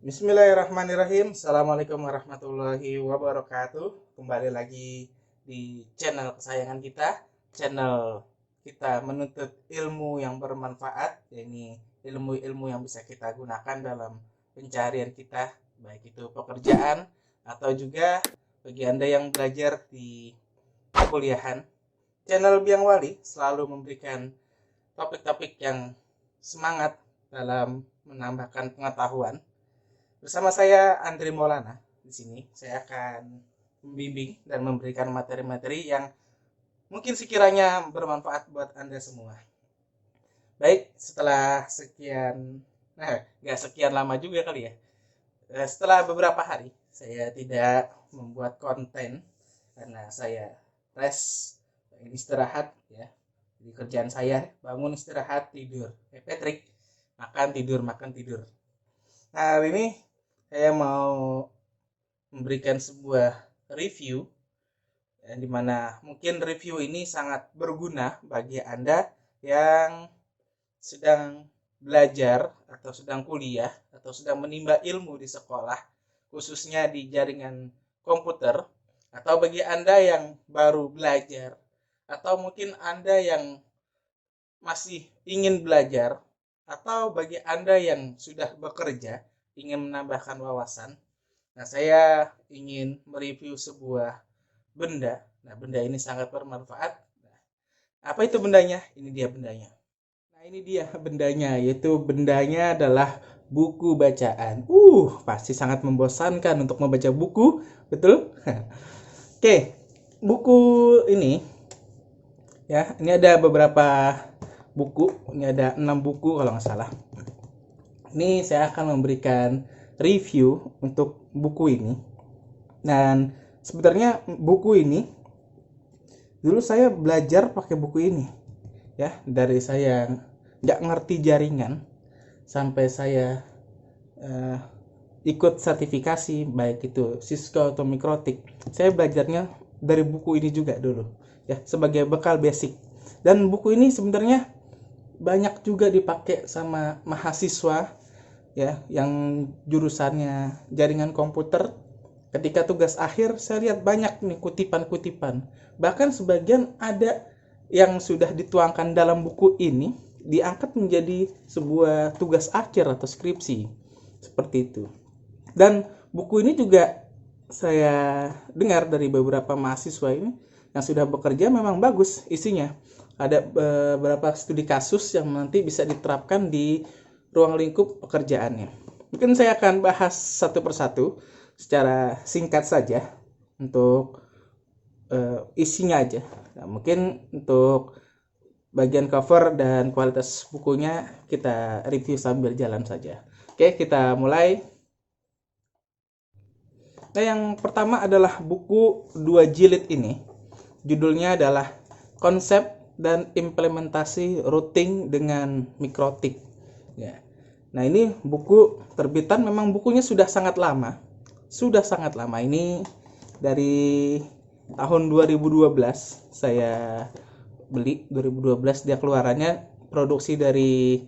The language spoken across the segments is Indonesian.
Bismillahirrahmanirrahim. Assalamualaikum warahmatullahi wabarakatuh. Kembali lagi di channel kesayangan kita, channel kita menuntut ilmu yang bermanfaat. Ini ilmu-ilmu yang bisa kita gunakan dalam pencarian kita, baik itu pekerjaan atau juga bagi Anda yang belajar di kuliahan. Channel Biang Wali selalu memberikan topik-topik yang semangat dalam menambahkan pengetahuan. Bersama saya Andri Maulana. Di sini saya akan membimbing dan memberikan materi-materi yang mungkin sekiranya bermanfaat buat Anda semua. Baik, setelah sekian, nggak sekian lama juga kali ya. Setelah beberapa hari saya tidak membuat konten karena saya rest, istirahat ya. Di kerjaan saya bangun istirahat tidur, Patrick makan tidur. Nah, hari ini saya mau memberikan sebuah review di mana mungkin review ini sangat berguna bagi Anda yang sedang belajar atau sedang kuliah atau sedang menimba ilmu di sekolah, khususnya di jaringan komputer, atau bagi Anda yang baru belajar atau mungkin Anda yang masih ingin belajar atau bagi Anda yang sudah bekerja ingin menambahkan wawasan. Nah, saya ingin mereview sebuah benda. Nah, benda ini sangat bermanfaat. Nah, apa itu bendanya? Ini dia bendanya. Nah, ini dia bendanya, yaitu bendanya adalah buku bacaan. Pasti sangat membosankan untuk membaca buku, betul? Oke, buku ini ya, ini ada beberapa buku. Ini ada 6 buku kalau nggak salah. Ini saya akan memberikan review untuk buku ini. Dan sebenarnya buku ini dulu saya belajar pakai buku ini. Ya, dari saya nggak ngerti jaringan sampai saya ikut sertifikasi baik itu Cisco atau Mikrotik. Saya belajarnya dari buku ini juga dulu. Ya, sebagai bekal basic. Dan buku ini sebenarnya banyak juga dipakai sama mahasiswa ya yang jurusannya jaringan komputer. Ketika tugas akhir saya lihat banyak nih kutipan-kutipan, bahkan sebagian ada yang sudah dituangkan dalam buku ini diangkat menjadi sebuah tugas akhir atau skripsi seperti itu. Dan buku ini juga saya dengar dari beberapa mahasiswa ini yang sudah bekerja memang bagus isinya. Ada beberapa studi kasus yang nanti bisa diterapkan di ruang lingkup pekerjaannya. Mungkin saya akan bahas satu persatu secara singkat saja untuk isinya aja. Nah, mungkin untuk bagian cover dan kualitas bukunya kita review sambil jalan saja. Oke, kita mulai. Nah, yang pertama adalah buku 2 jilid ini. Judulnya adalah Konsep dan Implementasi Routing dengan Mikrotik. Ya. Nah, ini buku terbitan, memang bukunya sudah sangat lama. Ini dari tahun 2012 saya beli. 2012 dia keluarannya, produksi dari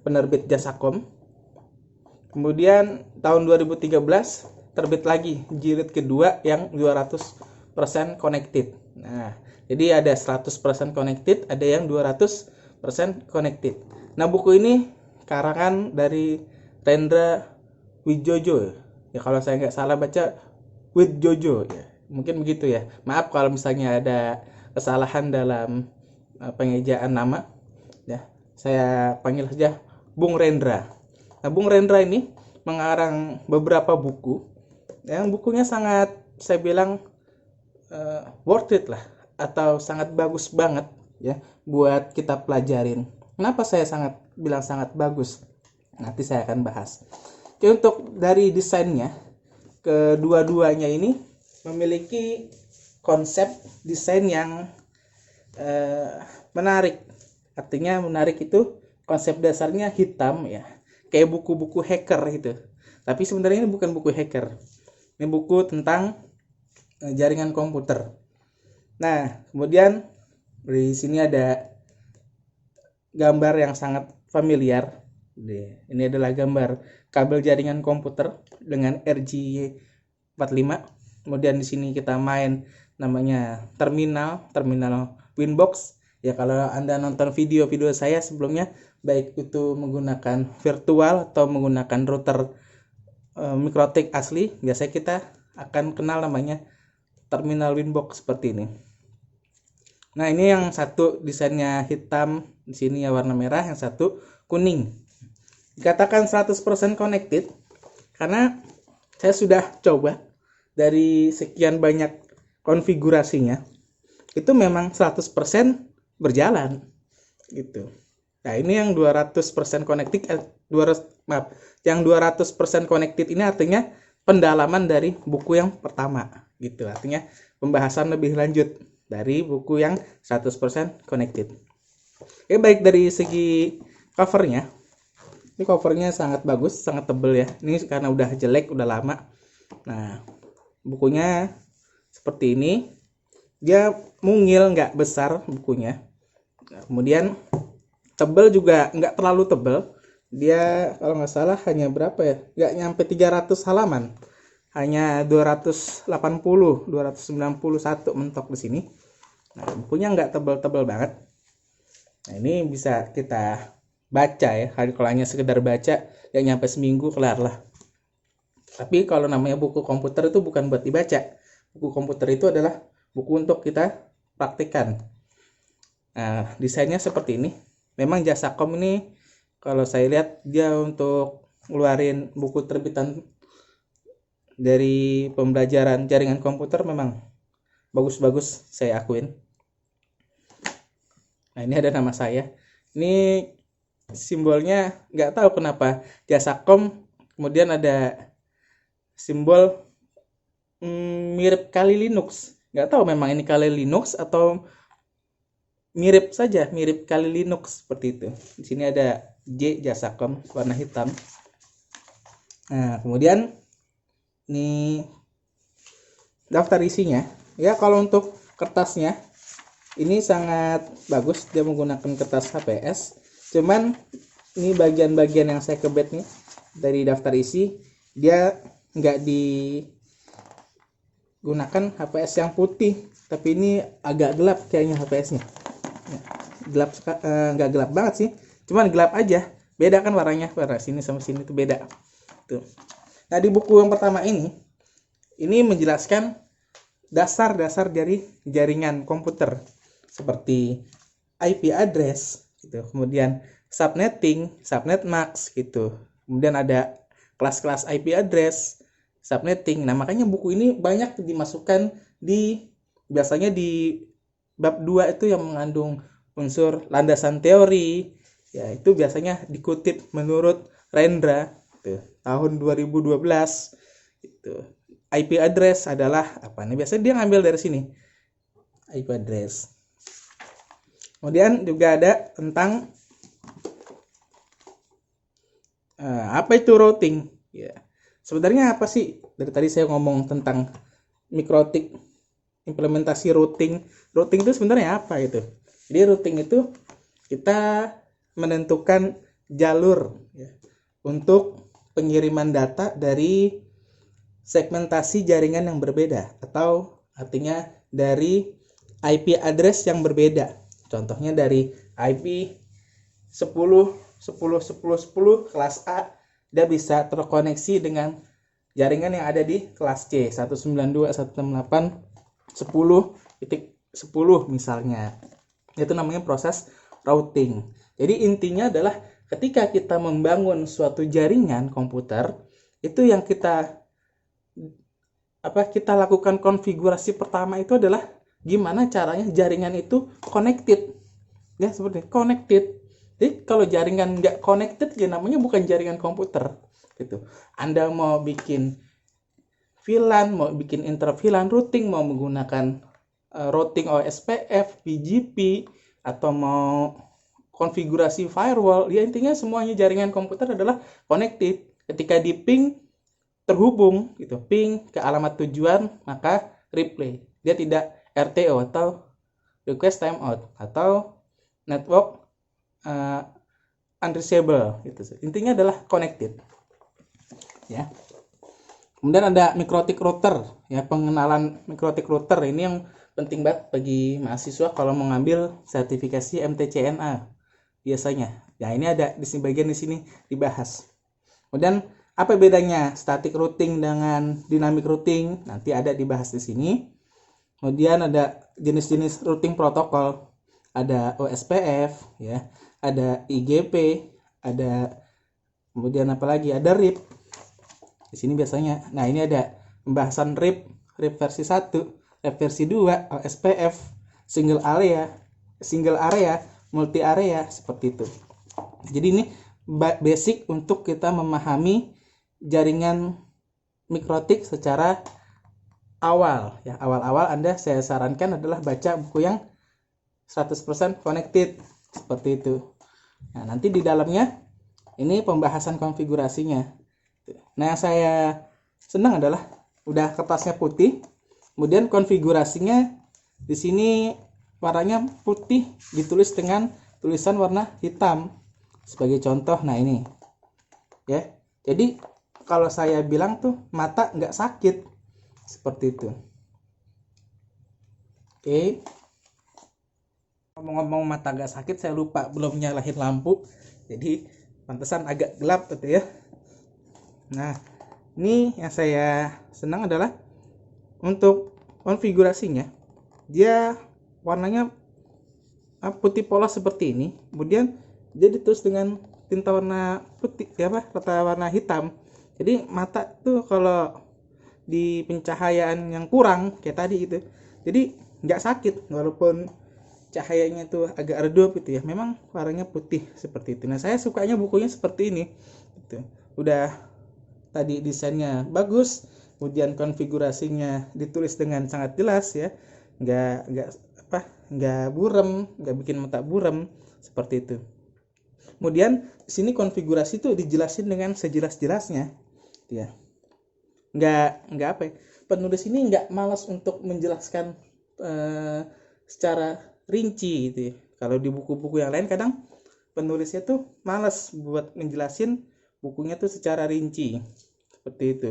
penerbit Jasakom. Kemudian tahun 2013 terbit lagi jilid kedua yang 200% connected. Nah, jadi ada 100% connected, ada yang 200% connected. Nah, buku ini karangan dari Rendra Wijojo. Ya, kalau saya nggak salah baca Wijojo ya. Mungkin begitu ya. Maaf kalau misalnya ada kesalahan dalam pengejaan nama. Ya, saya panggil saja Bung Rendra. Nah, Bung Rendra ini mengarang beberapa buku. Yang bukunya sangat saya bilang worth it lah, atau sangat bagus banget ya buat kita pelajarin. Kenapa saya bilang sangat bagus? Nanti saya akan bahas. Oke, untuk dari desainnya, kedua-duanya ini memiliki konsep desain yang menarik. Artinya menarik itu konsep dasarnya hitam ya, kayak buku-buku hacker gitu. Tapi sebenarnya ini bukan buku hacker. Ini buku tentang jaringan komputer. Nah, kemudian di sini ada gambar yang sangat familiar. Ini adalah gambar kabel jaringan komputer dengan RJ45. Kemudian di sini kita main namanya terminal Winbox. Ya, kalau Anda nonton video-video saya sebelumnya, baik itu menggunakan virtual atau menggunakan router Mikrotik asli, biasanya kita akan kenal namanya terminal Winbox seperti ini. Nah, ini yang satu desainnya hitam, di sini ya warna merah, yang satu kuning. Dikatakan 100% connected karena saya sudah coba dari sekian banyak konfigurasinya, itu memang 100% berjalan gitu. Nah, ini yang 200% connected, yang 200% connected ini artinya pendalaman dari buku yang pertama gitu. Artinya pembahasan lebih lanjut dari buku yang 100% connected. Oke, baik dari segi covernya. Ini covernya sangat bagus, sangat tebal ya. Ini karena udah jelek, udah lama. Nah, bukunya seperti ini. Dia mungil, nggak besar bukunya. Nah, kemudian tebal juga nggak terlalu tebal. Dia kalau nggak salah hanya berapa ya? Nggak nyampe 300 halaman. Hanya 291 mentok di sini. Nah, bukunya nggak tebal-tebal banget. Nah, ini bisa kita baca ya. Kalau hanya sekedar baca, yang nyampe seminggu kelar lah. Tapi kalau namanya buku komputer itu bukan buat dibaca. Buku komputer itu adalah buku untuk kita praktikkan. Nah, desainnya seperti ini. Memang Jasakom ini kalau saya lihat dia untuk ngeluarin buku terbitan dari pembelajaran jaringan komputer memang bagus-bagus, saya akuin. Nah, ini ada nama saya. Ini simbolnya nggak tahu kenapa Jasakom, kemudian ada simbol mirip Kali Linux. Nggak tahu memang ini Kali Linux atau mirip saja, mirip Kali Linux seperti itu. Di sini ada J Jasakom warna hitam. Nah, kemudian ini daftar isinya. Ya, kalau untuk kertasnya ini sangat bagus, dia menggunakan kertas HPS. Cuman ini bagian-bagian yang saya kebet nih dari daftar isi, dia nggak digunakan HPS yang putih, tapi ini agak gelap kayaknya HPS-nya. Gelap, nggak gelap banget sih, cuman gelap aja. Beda kan warnanya, warna sini sama sini itu beda. Tuh. Nah, di buku yang pertama ini menjelaskan dasar-dasar dari jaringan komputer seperti IP address gitu, kemudian subnetting, subnetmask gitu. Kemudian ada kelas-kelas IP address, subnetting. Nah, makanya buku ini banyak dimasukkan biasanya di bab 2 itu yang mengandung unsur landasan teori. Ya, itu biasanya dikutip menurut Rendra gitu, tahun 2012 itu. IP address adalah apa nih? Biasanya dia ngambil dari sini. IP address. Kemudian juga ada tentang apa itu routing. Ya. Sebenarnya apa sih? Dari tadi saya ngomong tentang Mikrotik, implementasi routing. Routing itu sebenarnya apa itu? Jadi routing itu kita menentukan jalur ya, untuk pengiriman data dari segmentasi jaringan yang berbeda, atau artinya dari IP address yang berbeda. Contohnya dari IP 10 kelas A, dia bisa terkoneksi dengan jaringan yang ada di kelas C 192.168.10.10 misalnya. Itu namanya proses routing. Jadi intinya adalah ketika kita membangun suatu jaringan komputer, itu yang kita lakukan konfigurasi pertama itu adalah gimana caranya jaringan itu connected. Ya, seperti connected. Jadi kalau jaringan nggak connected, ya namanya bukan jaringan komputer gitu. Anda mau bikin VLAN, mau bikin inter VLAN routing, mau menggunakan routing OSPF, BGP, atau mau konfigurasi firewall, ya intinya semuanya jaringan komputer adalah connected. Ketika di ping, terhubung gitu, ping ke alamat tujuan, maka replay. Dia tidak RTO atau request timeout atau network unreachable gitu. Intinya adalah connected ya. Kemudian ada mikrotik router ya, pengenalan mikrotik router ini yang penting banget bagi mahasiswa kalau mau ngambil sertifikasi MTCNA biasanya. Ya ini ada di sini, bagian di sini dibahas. Kemudian apa bedanya static routing dengan dynamic routing? Nanti ada dibahas di sini. Kemudian ada jenis-jenis routing protokol. Ada OSPF ya, ada IGP, ada kemudian apa lagi? Ada RIP. Di sini biasanya. Nah, ini ada pembahasan RIP versi 1, RIP versi 2, OSPF, single area, multi area, seperti itu. Jadi ini basic untuk kita memahami jaringan mikrotik secara awal ya. Awal-awal saya sarankan adalah baca buku yang 100% connected seperti itu. Nah, nanti di dalamnya ini pembahasan konfigurasinya. Nah, yang saya senang adalah udah kertasnya putih, kemudian konfigurasinya di sini warnanya putih ditulis dengan tulisan warna hitam sebagai contoh. Nah, ini ya. Jadi kalau saya bilang tuh mata nggak sakit seperti itu. Oke. Ngomong-ngomong mata nggak sakit, saya lupa belum nyalain lampu. Jadi pantesan agak gelap gitu ya. Nah, ini yang saya senang adalah untuk konfigurasinya. Dia warnanya putih polos seperti ini. Kemudian dia ditulis dengan tinta warna putih ya, warna hitam. Jadi mata tuh kalau di pencahayaan yang kurang kayak tadi gitu, jadi nggak sakit walaupun cahayanya tuh agak redup gitu ya. Memang warnanya putih seperti itu. Nah, saya sukanya bukunya seperti ini gitu. Udah tadi desainnya bagus, kemudian konfigurasinya ditulis dengan sangat jelas ya, nggak buram, nggak bikin mata buram seperti itu. Kemudian di sini konfigurasi itu dijelasin dengan sejelas-jelasnya ya. Nggak apa ya, penulis ini nggak malas untuk menjelaskan secara rinci gitu ya. Kalau di buku-buku yang lain kadang penulisnya tuh malas buat menjelasin bukunya tuh secara rinci seperti itu.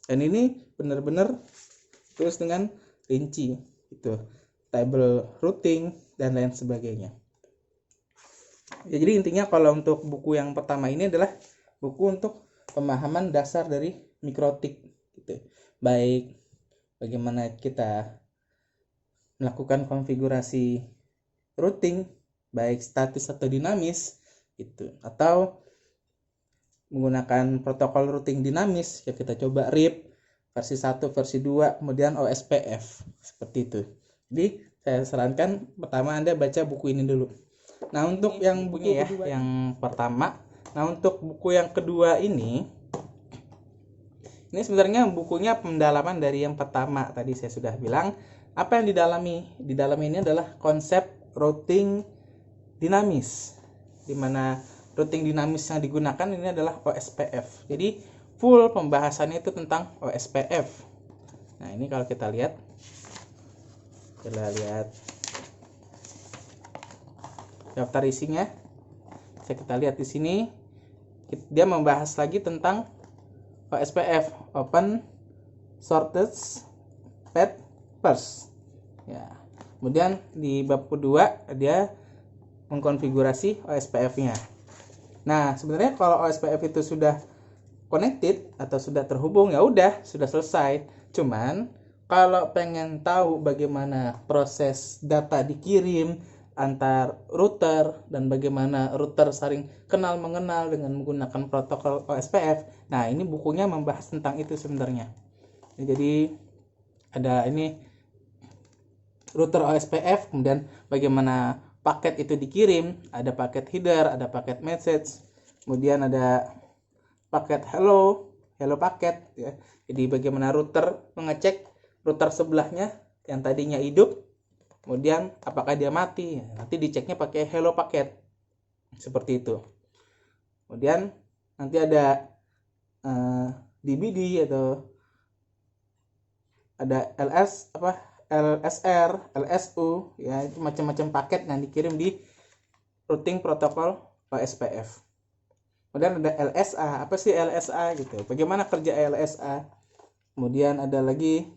Dan ini benar-benar tulis dengan rinci itu, table routing dan lain sebagainya. Ya, jadi intinya kalau untuk buku yang pertama ini adalah buku untuk pemahaman dasar dari mikrotik gitu. Baik bagaimana kita melakukan konfigurasi routing baik statis atau dinamis gitu, atau menggunakan protokol routing dinamis ya, kita coba RIP versi 1, versi 2, kemudian OSPF seperti itu. Jadi saya sarankan pertama Anda baca buku ini dulu. Nah, untuk yang buku ya, yang pertama. Nah, untuk buku yang kedua ini sebenarnya bukunya pendalaman dari yang pertama. Tadi saya sudah bilang apa yang didalami. Di dalam ini adalah konsep routing dinamis, di mana routing dinamis yang digunakan ini adalah OSPF. Jadi full pembahasannya itu tentang OSPF. Nah, ini kalau kita lihat daftar isinya, kita lihat di sini dia membahas lagi tentang OSPF, Open Shortage Path First ya. Kemudian di bab kedua dia mengkonfigurasi OSPF-nya. Nah, sebenarnya kalau OSPF itu sudah connected atau sudah terhubung ya udah, sudah selesai. Cuman kalau pengen tahu bagaimana proses data dikirim antar router dan bagaimana router saling kenal mengenal dengan menggunakan protokol OSPF. Nah, ini bukunya membahas tentang itu sebenarnya. Jadi ada ini router OSPF, kemudian bagaimana paket itu dikirim, ada paket header, ada paket message, kemudian ada paket hello paket ya. Jadi bagaimana router mengecek router sebelahnya yang tadinya hidup, kemudian apakah dia mati, nanti diceknya pakai hello paket seperti itu. Kemudian nanti ada DBD atau ada LSR, LSU ya, itu macam-macam paket yang dikirim di routing protokol OSPF. Kemudian ada LSA. Apa sih LSA gitu? Bagaimana kerja LSA? Kemudian ada lagi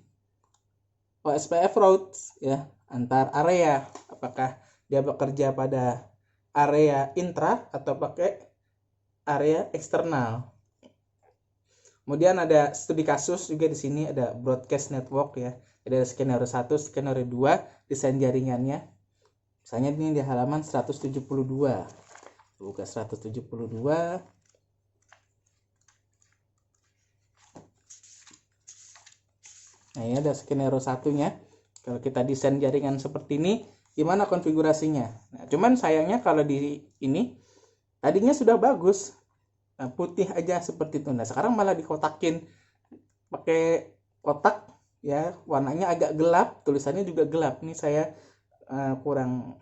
OSPF routes ya, antar area. Apakah dia bekerja pada area intra atau pakai area eksternal. Kemudian ada studi kasus juga di sini, ada broadcast network ya. Jadi ada skenario 1, skenario 2, desain jaringannya. Misalnya ini di halaman 172. Buka 172. Nah, ini ada skenario satunya. Kalau kita desain jaringan seperti ini, gimana konfigurasinya? Nah, cuman sayangnya kalau di ini tadinya sudah bagus. Nah, putih aja seperti itu. Nah, sekarang malah dikotakin pakai kotak ya, warnanya agak gelap, tulisannya juga gelap. Ini saya kurang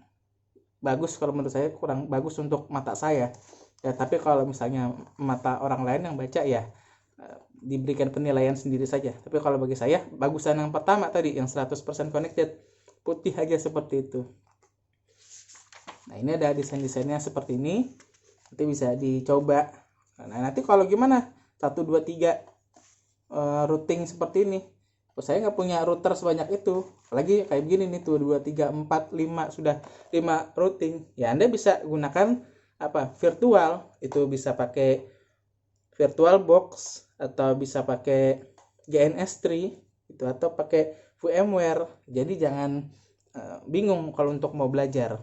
bagus, kalau menurut saya kurang bagus untuk mata saya. Ya, tapi kalau misalnya mata orang lain yang baca ya diberikan penilaian sendiri saja. Tapi kalau bagi saya bagusan yang pertama tadi yang 100% connected, putih aja seperti itu. Nah, ini ada desain-desainnya seperti ini. Nanti bisa dicoba. Nah, nanti kalau gimana 1, 2, 3 routing seperti ini, saya nggak punya router sebanyak itu, apalagi kayak begini nih tuh 2, 3, 4, 5, sudah 5 routing ya. Anda bisa gunakan apa, virtual, itu bisa pakai virtual box atau bisa pakai GNS3 itu, atau pakai VMware. Jadi jangan bingung kalau untuk mau belajar.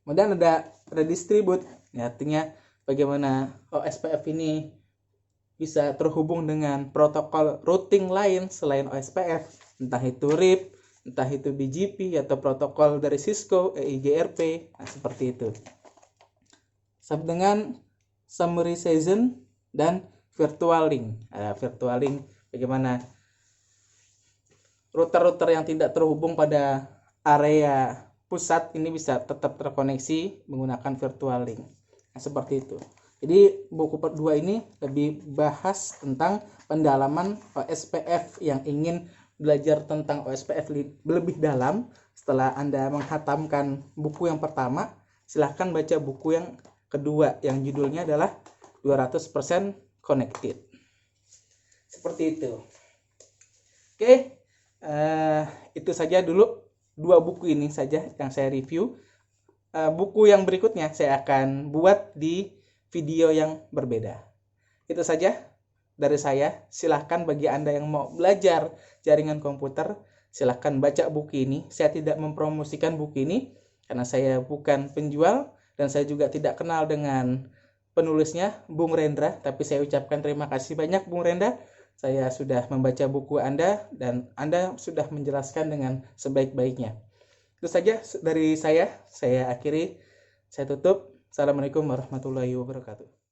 Kemudian ada redistribute ya, artinya bagaimana OSPF ini bisa terhubung dengan protokol routing lain selain OSPF, entah itu RIP, entah itu BGP, atau protokol dari Cisco, EIGRP, nah, seperti itu. Sama dengan summarization dan virtual link. Virtual link bagaimana router-router yang tidak terhubung pada area pusat ini bisa tetap terkoneksi menggunakan virtual link. Nah, seperti itu. Jadi buku part 2 ini lebih bahas tentang pendalaman OSPF. Yang ingin belajar tentang OSPF lebih dalam, setelah Anda menghatamkan buku yang pertama, silahkan baca buku yang kedua yang judulnya adalah 200% Connected. Seperti itu. Oke, itu saja dulu 2 buku ini saja yang saya review. Buku yang berikutnya saya akan buat di video yang berbeda. Itu saja dari saya. Silahkan bagi Anda yang mau belajar jaringan komputer, silahkan baca buku ini. Saya tidak mempromosikan buku ini karena saya bukan penjual dan saya juga tidak kenal dengan penulisnya, Bung Rendra. Tapi saya ucapkan terima kasih banyak Bung Rendra. Saya sudah membaca buku Anda dan Anda sudah menjelaskan dengan sebaik-baiknya. Itu saja dari saya akhiri, saya tutup. Assalamualaikum warahmatullahi wabarakatuh.